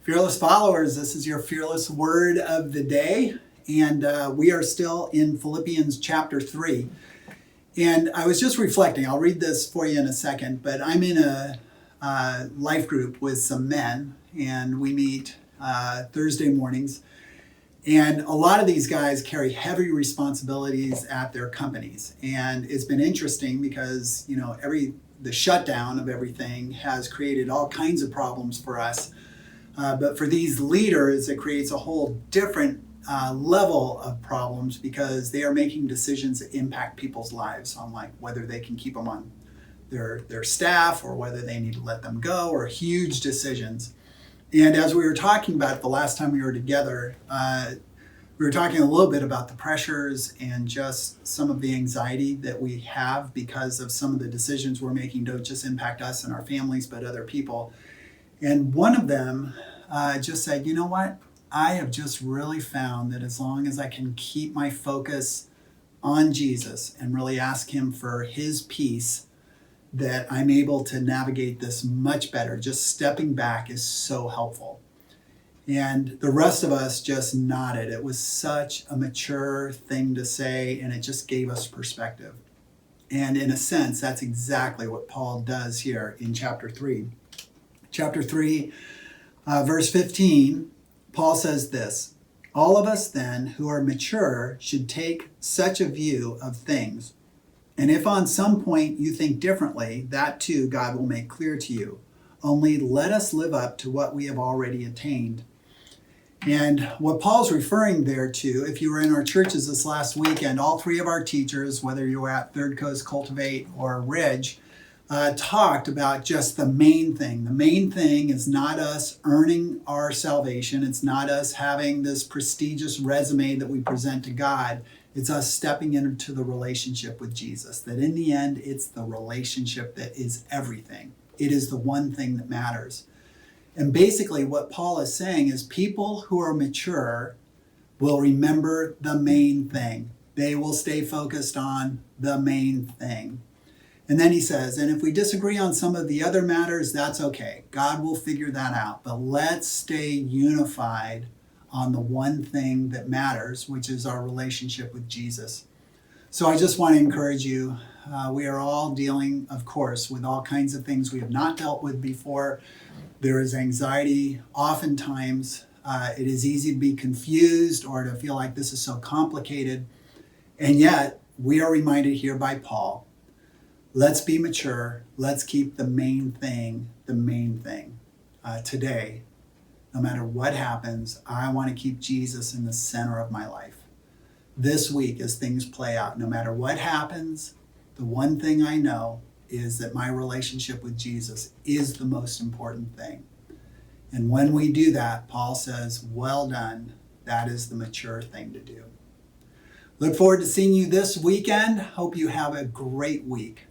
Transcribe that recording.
Fearless followers, this is your fearless word of the day. And we are still in Philippians chapter 3. And I was just reflecting, I'll read this for you in a second, but I'm in a life group with some men, and we meet Thursday mornings. And a lot of these guys carry heavy responsibilities at their companies. And it's been interesting because, the shutdown of everything has created all kinds of problems for us. But for these leaders, it creates a whole different level of problems because they are making decisions that impact people's lives on like whether they can keep them on their staff or whether they need to let them go, or huge decisions. And as we were talking about it the last time we were together, we were talking a little bit about the pressures and just some of the anxiety that we have because of some of the decisions we're making don't just impact us and our families, but other people. And one of them just said, you know what? I have just really found that as long as I can keep my focus on Jesus and really ask him for his peace, that I'm able to navigate this much better. Just stepping back is so helpful. And the rest of us just nodded. It was such a mature thing to say, and it just gave us perspective. And in a sense, that's exactly what Paul does here in chapter 3. Chapter 3, verse 15, Paul says this: "All of us then who are mature should take such a view of things. And if on some point you think differently, that too God will make clear to you. Only let us live up to what we have already attained." And what Paul's referring there to, if you were in our churches this last weekend, all three of our teachers, whether you were at Third Coast, Cultivate, or Ridge, talked about just the main thing. The main thing is not us earning our salvation. It's not us having this prestigious resume that we present to God. It's us stepping into the relationship with Jesus. That in the end, it's the relationship that is everything. It is the one thing that matters. And basically what Paul is saying is people who are mature will remember the main thing. They will stay focused on the main thing. And then he says, and if we disagree on some of the other matters, that's okay. God will figure that out. But let's stay unified on the one thing that matters, which is our relationship with Jesus. So I just want to encourage you. We are all dealing, of course, with all kinds of things we have not dealt with before. There is anxiety. Oftentimes, it is easy to be confused or to feel like this is so complicated. And yet, we are reminded here by Paul, let's be mature. Let's keep the main thing. Today, no matter what happens, I want to keep Jesus in the center of my life. This week, as things play out, no matter what happens, the one thing I know is that my relationship with Jesus is the most important thing. And when we do that, Paul says, well done. That is the mature thing to do. Look forward to seeing you this weekend. Hope you have a great week.